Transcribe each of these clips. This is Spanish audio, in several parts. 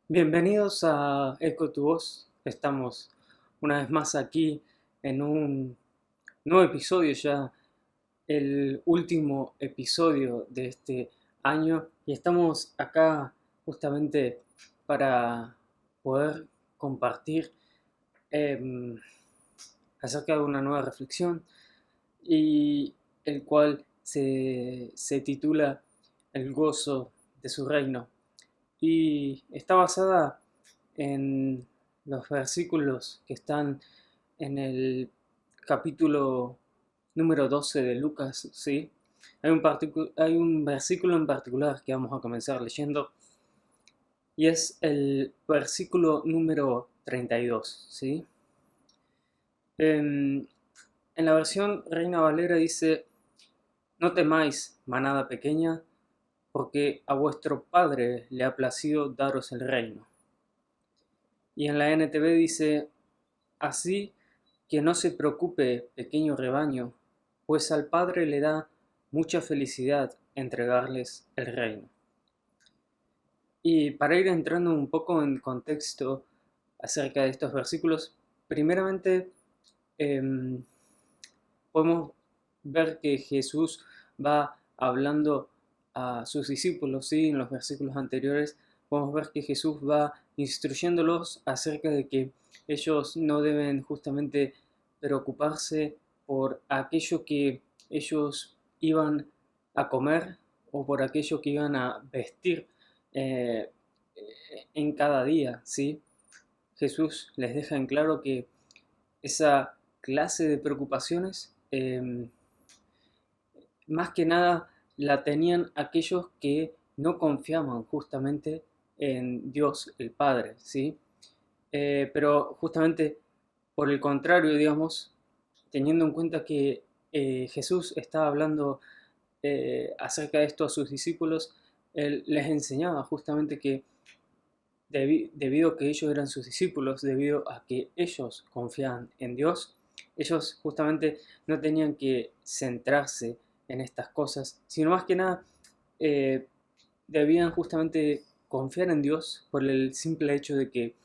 Bienvenidos a Eco tu Voz. Estamos una vez más aquí en un nuevo episodio ya, el último episodio de este año y estamos acá justamente para poder compartir em, acerca de una nueva reflexión y el cual se titula El gozo de su reino y está basada en los versículos que están en el capítulo número 12 de Lucas, ¿sí? Hay un versículo en particular que vamos a comenzar leyendo y es el versículo número 32, ¿sí? En la versión Reina Valera dice, no temáis, manada pequeña, porque a vuestro Padre le ha placido daros el reino. Y en la NTV dice, así que no se preocupe, pequeño rebaño, pues al Padre le da mucha felicidad entregarles el reino. Y para ir entrando un poco en contexto acerca de estos versículos, primeramente em, podemos ver que Jesús va hablando a sus discípulos, ¿sí? En los versículos anteriores podemos ver que Jesús va instruyéndolos acerca de que ellos no deben justamente preocuparse por aquello que ellos iban a comer o por aquello que iban a vestir eh, en cada día, ¿sí? Jesús les deja en claro que esa clase de preocupaciones más que nada la tenían aquellos que no confiaban justamente en Dios el Padre, ¿sí? Pero justamente por el contrario, digamos, teniendo en cuenta que Jesús estaba hablando acerca de esto a sus discípulos, él les enseñaba justamente que debido a que ellos eran sus discípulos, debido a que ellos confiaban en Dios, ellos justamente no tenían que centrarse en estas cosas, sino más que nada eh, debían justamente confiar en Dios por el simple hecho de que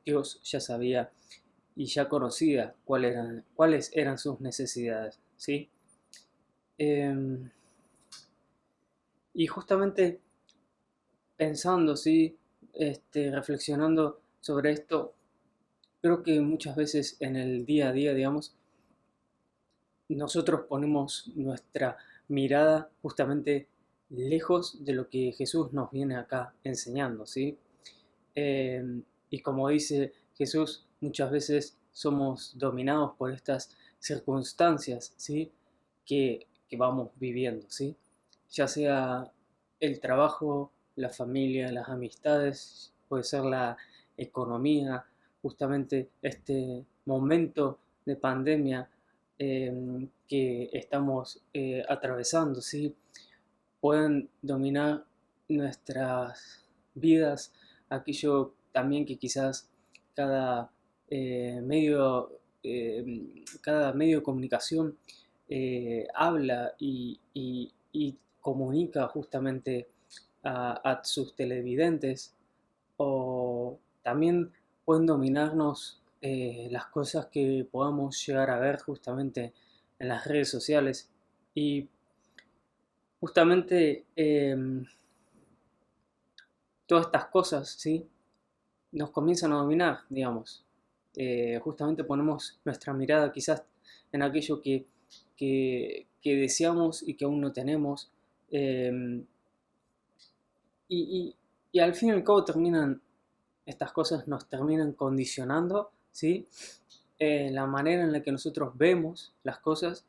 Dios ya sabía y ya conocía cuáles eran sus necesidades, ¿sí? Em, y justamente pensando, ¿sí? Reflexionando sobre esto, creo que muchas veces en el día a día, digamos, nosotros ponemos nuestra mirada justamente lejos de lo que Jesús nos viene acá enseñando, ¿sí? Y como dice Jesús, muchas veces somos dominados por estas circunstancias, ¿sí? Que vamos viviendo, ¿sí? Ya sea el trabajo, la familia, las amistades, puede ser la economía, justamente este momento de pandemia que estamos atravesando, ¿sí? Pueden dominar nuestras vidas, aquello también que quizás cada cada medio de comunicación habla y comunica justamente a sus televidentes, o también pueden dominarnos las cosas que podamos llegar a ver justamente en las redes sociales. Y justamente todas estas cosas, ¿sí? Nos comienzan a dominar, digamos. Justamente ponemos nuestra mirada quizás en aquello que deseamos y que aún no tenemos. eh, y, y- y al fin y al cabo estas cosas nos terminan condicionando, ¿sí? La manera en la que nosotros vemos las cosas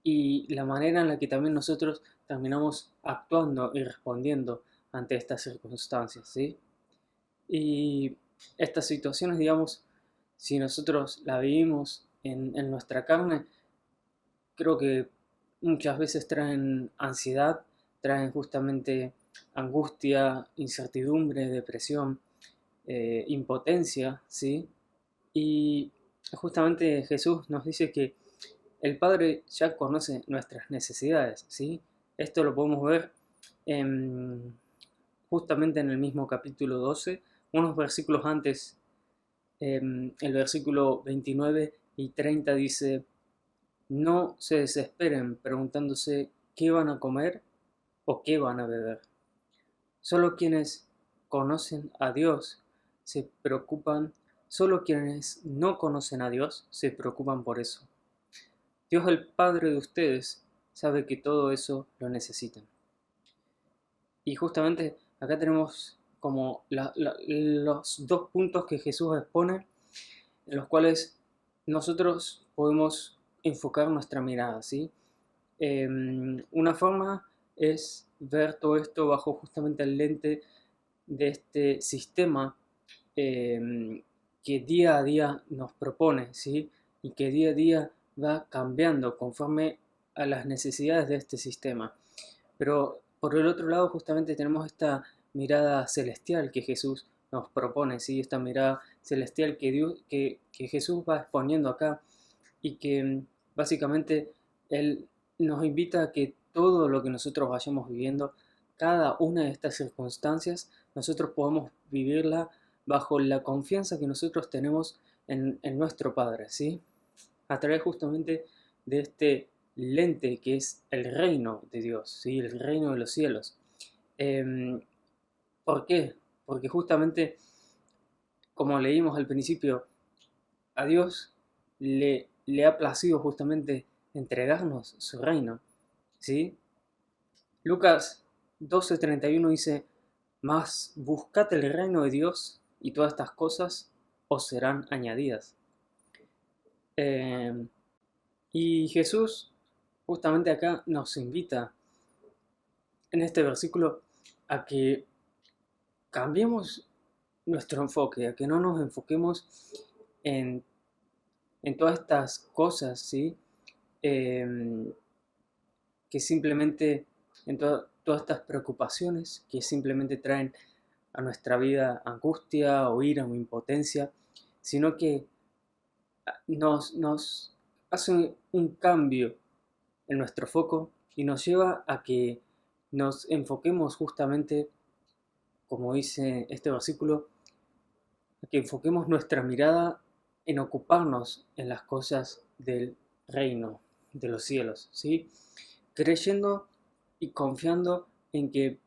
y la manera en la que también nosotros terminamos actuando y respondiendo ante estas circunstancias, ¿sí? Y estas situaciones, digamos, si nosotros la vivimos en nuestra carne, creo que muchas veces traen ansiedad, traen justamente angustia, incertidumbre, depresión, impotencia, ¿sí? Y justamente Jesús nos dice que el Padre ya conoce nuestras necesidades, ¿sí? Esto lo podemos ver en justamente en el mismo capítulo 12, unos versículos antes, el versículo 29 y 30 dice: no se desesperen preguntándose qué van a comer o qué van a beber. Solo quienes conocen a Dios se preocupan, solo quienes no conocen a Dios se preocupan por eso. Dios, el Padre de ustedes, sabe que todo eso lo necesitan. Y justamente acá tenemos como los dos puntos que Jesús expone, en los cuales nosotros podemos enfocar nuestra mirada, ¿sí? Una forma es ver todo esto bajo justamente el lente de este sistema que día a día nos propone, ¿sí? Y que día a día va cambiando conforme a las necesidades de este sistema. Pero por el otro lado justamente tenemos esta mirada celestial que Jesús nos propone, ¿sí? Esta mirada celestial que Jesús va exponiendo acá y que básicamente Él nos invita a que todo lo que nosotros vayamos viviendo, cada una de estas circunstancias, nosotros podamos vivirla bajo la confianza que nosotros tenemos en nuestro Padre, ¿sí? A través justamente de este lente que es el reino de Dios, ¿sí? El reino de los cielos. ¿Por qué? Porque justamente, como leímos al principio, a Dios le ha placido justamente entregarnos su reino, ¿sí? Lucas 12:31 dice: mas buscad el reino de Dios y todas estas cosas os serán añadidas. Eh, y Jesús justamente acá nos invita en este versículo a que cambiemos nuestro enfoque, a que no nos enfoquemos en, en todas estas cosas, ¿sí? Eh, que simplemente, en todas estas preocupaciones que simplemente traen a nuestra vida angustia o ira o impotencia, sino que nos hace un cambio en nuestro foco y nos lleva a que nos enfoquemos justamente, como dice este versículo, a que enfoquemos nuestra mirada en ocuparnos en las cosas del reino, de los cielos, ¿sí? Creyendo y confiando en que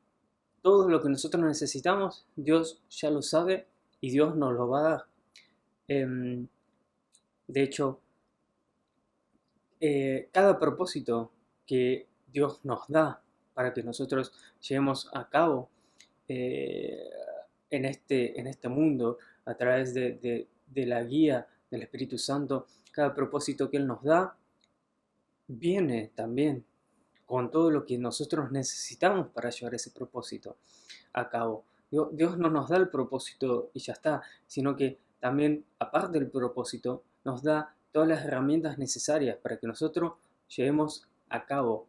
todo lo que nosotros necesitamos, Dios ya lo sabe y Dios nos lo va a dar. Em, de hecho, cada propósito que Dios nos da para que nosotros llevemos a cabo eh, en este mundo, a través de la guía del Espíritu Santo, cada propósito que Él nos da, viene también con todo lo que nosotros necesitamos para llevar ese propósito a cabo. Dios no nos da el propósito y ya está, sino que también, aparte del propósito, nos da todas las herramientas necesarias para que nosotros llevemos a cabo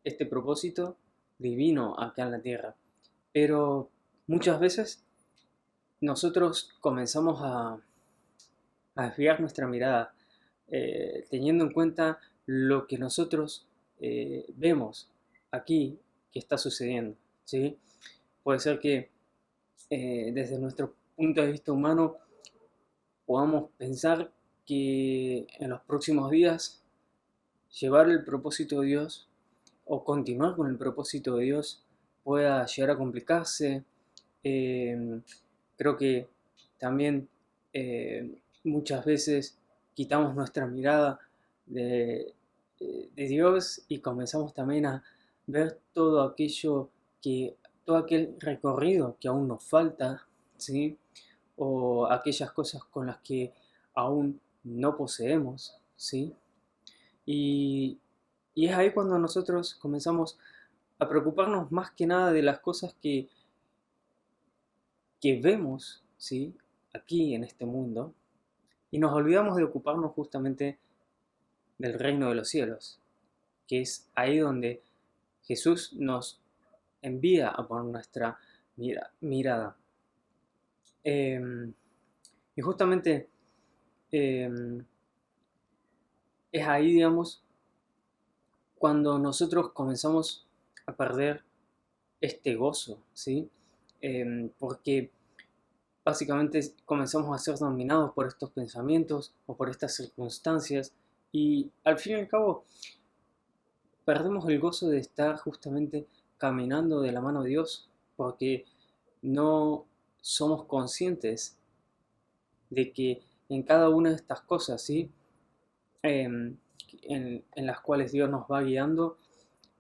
este propósito divino acá en la tierra. Pero muchas veces nosotros comenzamos a desviar nuestra mirada, teniendo en cuenta lo que nosotros vemos aquí que está sucediendo, ¿sí? Puede ser que desde nuestro punto de vista humano podamos pensar que en los próximos días llevar el propósito de Dios o continuar con el propósito de Dios pueda llegar a complicarse. Eh, Creo que también muchas veces quitamos nuestra mirada de, de Dios y comenzamos también a ver todo aquello todo aquel recorrido que aún nos falta, ¿sí? O aquellas cosas con las que aún no poseemos, ¿sí? Y, y es ahí cuando nosotros comenzamos a preocuparnos más que nada de las cosas que vemos, ¿sí? Aquí en este mundo, y nos olvidamos de ocuparnos justamente del reino de los cielos, que es ahí donde Jesús nos envía a poner nuestra mirada. Y justamente es ahí, digamos, cuando nosotros comenzamos a perder este gozo, ¿sí? porque básicamente comenzamos a ser dominados por estos pensamientos o por estas circunstancias y al fin y al cabo perdemos el gozo de estar justamente caminando de la mano de Dios porque no somos conscientes de que en cada una de estas cosas, ¿sí? Em, en las cuales Dios nos va guiando,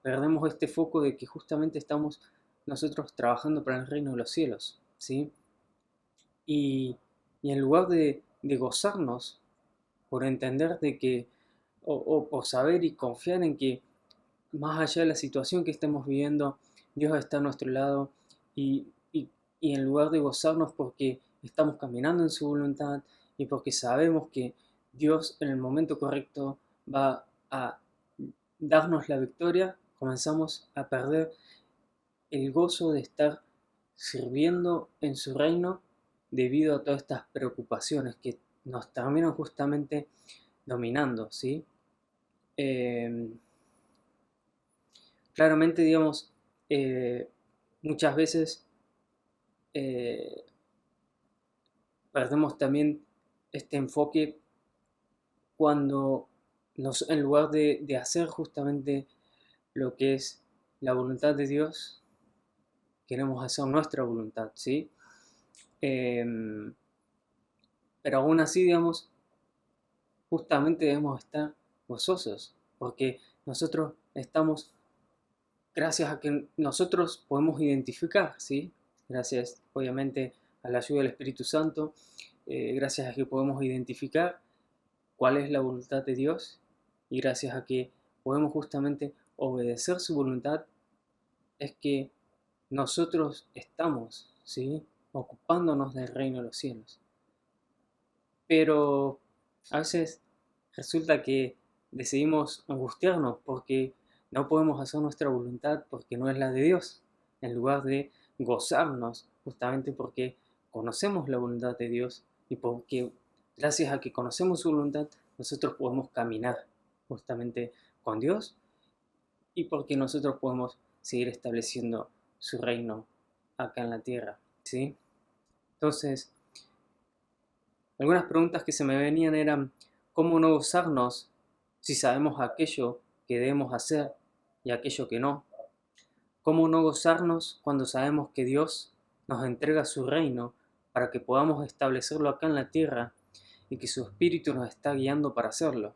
perdemos este foco de que justamente estamos nosotros trabajando para el reino de los cielos, ¿sí? Y en lugar de gozarnos por entender de que, o por saber y confiar en que más allá de la situación que estemos viviendo, Dios está a nuestro lado y, y, y en lugar de gozarnos porque estamos caminando en su voluntad y porque sabemos que Dios en el momento correcto va a darnos la victoria, comenzamos a perder el gozo de estar sirviendo en su reino debido a todas estas preocupaciones que nos terminan justamente dominando, ¿sí? Eh, Claramente, digamos, eh, muchas veces eh, perdemos también este enfoque cuando en lugar de hacer justamente lo que es la voluntad de Dios, queremos hacer nuestra voluntad, ¿sí? Em, pero aún así, digamos, justamente debemos estar gozosos, porque nosotros estamos, gracias a que nosotros podemos identificar, ¿sí? Gracias, obviamente, a la ayuda del Espíritu Santo, gracias a que podemos identificar cuál es la voluntad de Dios y gracias a que podemos justamente obedecer su voluntad, es que nosotros estamos, ¿sí? Ocupándonos del reino de los cielos. Pero a veces resulta que decidimos angustiarnos porque no podemos hacer nuestra voluntad porque no es la de Dios, en lugar de gozarnos justamente porque conocemos la voluntad de Dios y porque gracias a que conocemos su voluntad nosotros podemos caminar justamente con Dios y porque nosotros podemos seguir estableciendo su reino acá en la tierra, ¿sí? Entonces, algunas preguntas que se me venían eran, ¿cómo no gozarnos si sabemos aquello que debemos hacer y aquello que no? ¿Cómo no gozarnos cuando sabemos que Dios nos entrega su reino para que podamos establecerlo acá en la tierra y que su Espíritu nos está guiando para hacerlo?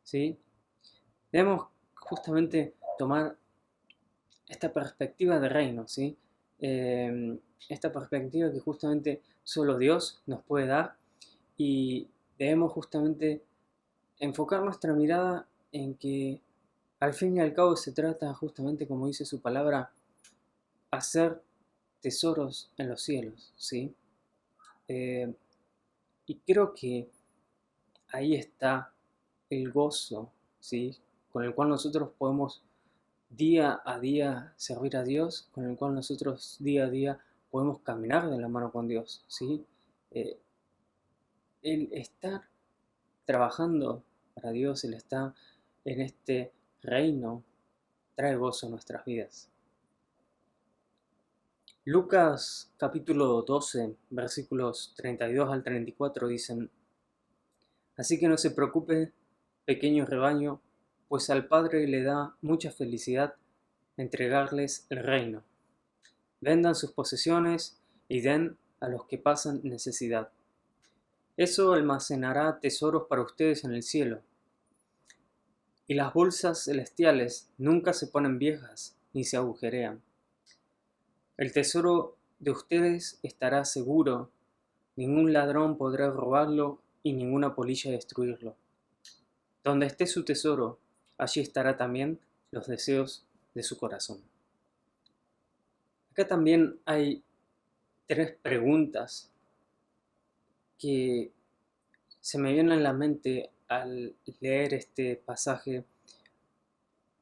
¿Sí? Debemos justamente tomar esta perspectiva de reino, ¿sí? Esta perspectiva que justamente solo Dios nos puede dar y debemos justamente enfocar nuestra mirada en que al fin y al cabo se trata justamente, como dice su palabra, hacer tesoros en los cielos, ¿sí? Eh, y creo que ahí está el gozo, ¿sí? Con el cual nosotros podemos día a día servir a Dios, con el cual nosotros día a día podemos caminar de la mano con Dios, ¿sí? Eh, el estar trabajando para Dios, el estar en este reino, trae gozo a nuestras vidas. Lucas capítulo 12, versículos 32 al 34 dicen, así que no se preocupe, pequeño rebaño, pues al Padre le da mucha felicidad entregarles el reino. Vendan sus posesiones y den a los que pasan necesidad. Eso almacenará tesoros para ustedes en el cielo. Y las bolsas celestiales nunca se ponen viejas ni se agujerean. El tesoro de ustedes estará seguro, ningún ladrón podrá robarlo y ninguna polilla destruirlo. Donde esté su tesoro, allí estará también los deseos de su corazón. Acá también hay tres preguntas que se me vienen a la mente al leer este pasaje.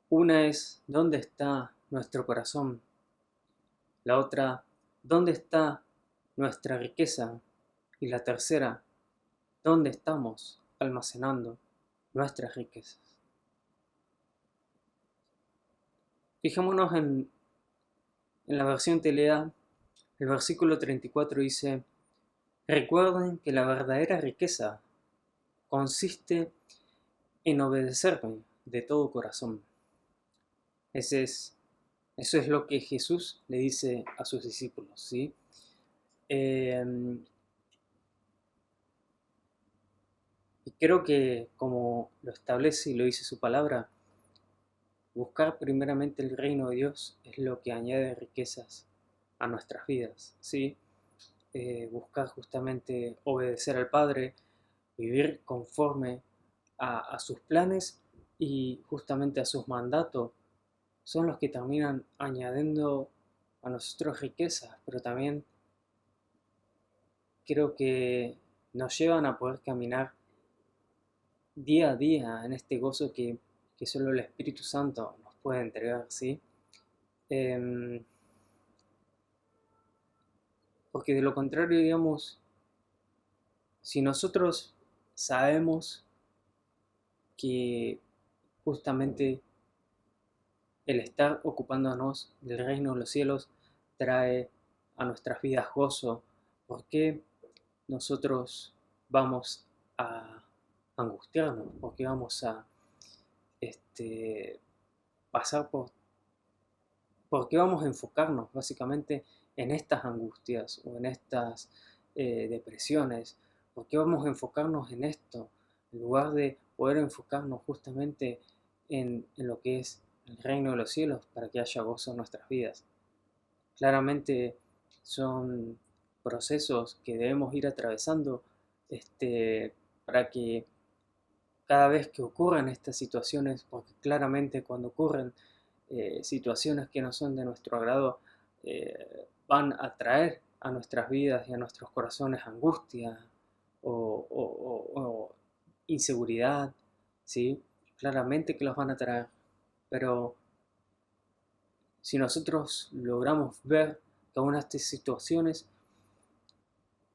Una es, ¿dónde está nuestro corazón? La otra, ¿dónde está nuestra riqueza? Y la tercera, ¿dónde estamos almacenando nuestras riquezas? Fijémonos en la versión Telea, El versículo 34 dice: recuerden que la verdadera riqueza consiste en obedecerme de todo corazón. Eso es lo que Jesús le dice a sus discípulos, ¿sí? Y creo que, como lo establece y lo dice su palabra, buscar primeramente el reino de Dios es lo que añade riquezas a nuestras vidas, ¿sí? Buscar justamente obedecer al Padre, vivir conforme a sus planes y justamente a sus mandatos, son los que terminan añadiendo a nosotros riquezas, pero también creo que nos llevan a poder caminar día a día en este gozo que solo el Espíritu Santo nos puede entregar, ¿sí? Porque de lo contrario, digamos, si nosotros sabemos que justamente el estar ocupándonos del reino de los cielos trae a nuestras vidas gozo, ¿por qué nosotros vamos a angustiarnos? ¿Por qué vamos a pasar por qué vamos a enfocarnos básicamente en estas angustias o en estas depresiones? ¿Por qué vamos a enfocarnos en esto en lugar de poder enfocarnos justamente en lo que es el reino de los cielos para que haya gozo en nuestras vidas? Claramente son procesos que debemos ir atravesando para que cada vez que ocurran estas situaciones, porque claramente cuando ocurren situaciones que no son de nuestro agrado, van a traer a nuestras vidas y a nuestros corazones angustia o inseguridad, ¿sí? Claramente que los van a traer, pero si nosotros logramos ver cada una de estas situaciones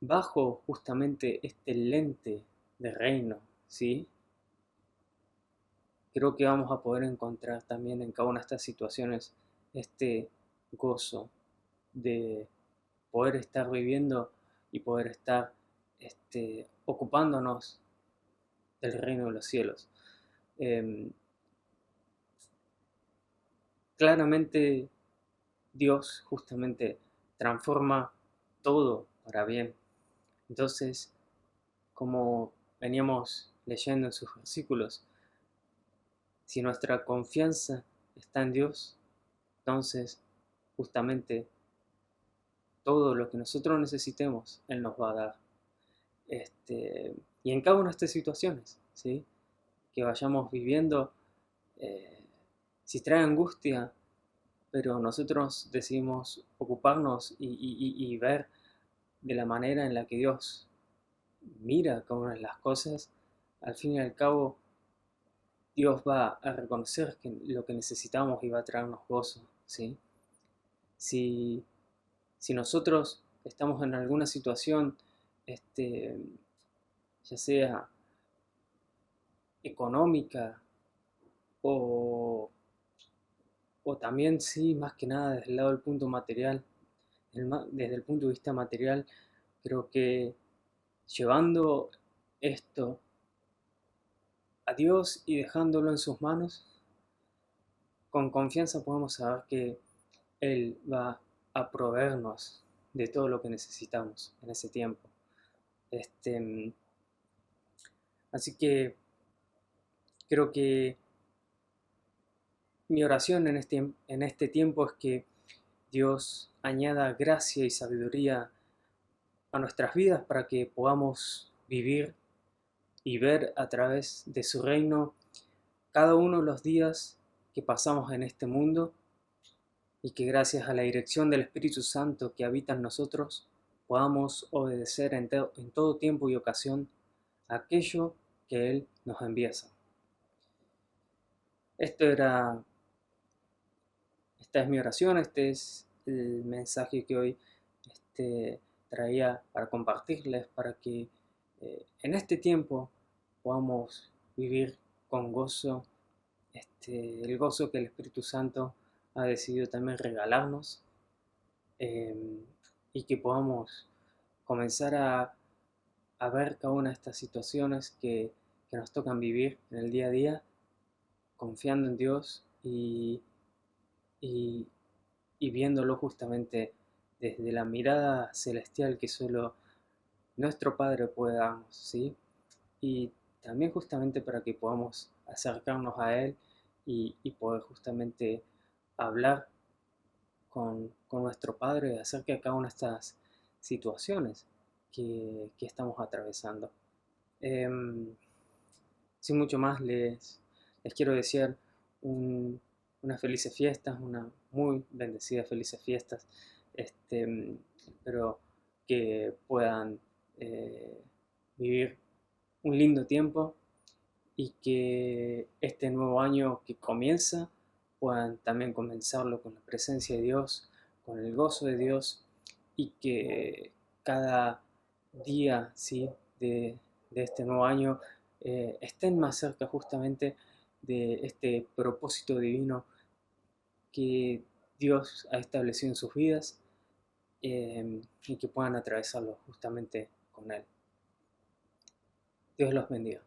bajo justamente este lente de reino, ¿sí? Creo que vamos a poder encontrar también en cada una de estas situaciones este gozo de poder estar viviendo y poder estar ocupándonos del reino de los cielos. Claramente Dios justamente transforma todo para bien. Entonces, como veníamos leyendo en sus versículos, si nuestra confianza está en Dios, entonces justamente todo lo que nosotros necesitemos, Él nos va a dar. Y en cada una de estas situaciones, ¿sí? Que vayamos viviendo, si trae angustia, pero nosotros decidimos ocuparnos y ver de la manera en la que Dios mira cada una de las cosas, al fin y al cabo Dios va a reconocer que lo que necesitamos y va a traernos gozo, ¿sí? Si, si nosotros estamos en alguna situación, ya sea económica o, o también, sí, más que nada desde el lado del punto material, desde el punto de vista material, creo que llevando esto a Dios y dejándolo en sus manos, con confianza podemos saber que Él va a proveernos de todo lo que necesitamos en ese tiempo. Así que creo que mi oración en este tiempo es que Dios añada gracia y sabiduría a nuestras vidas para que podamos vivir y ver a través de su reino cada uno de los días que pasamos en este mundo y que gracias a la dirección del Espíritu Santo que habita en nosotros podamos obedecer en todo tiempo y ocasión aquello que Él nos enviase. Esta es mi oración, este es el mensaje que hoy traía para compartirles, para que en este tiempo podamos vivir con gozo, el gozo que el Espíritu Santo ha decidido también regalarnos. y que podamos comenzar a ver cada una de estas situaciones que nos tocan vivir en el día a día, confiando en Dios y, y viéndolo justamente desde la mirada celestial que solo nuestro Padre puede darnos, ¿sí? Y también justamente para que podamos acercarnos a Él y poder justamente hablar con nuestro Padre acerca de cada una de estas situaciones que estamos atravesando. Em, Sin mucho más, les quiero desear unas felices fiestas, una muy bendecida felices fiestas. Espero que puedan vivir un lindo tiempo y que este nuevo año que comienza puedan también comenzarlo con la presencia de Dios, con el gozo de Dios y que cada día, ¿sí?, de este nuevo año estén más cerca justamente de este propósito divino que Dios ha establecido en sus vidas, y que puedan atravesarlo justamente con Él. Dios los bendiga.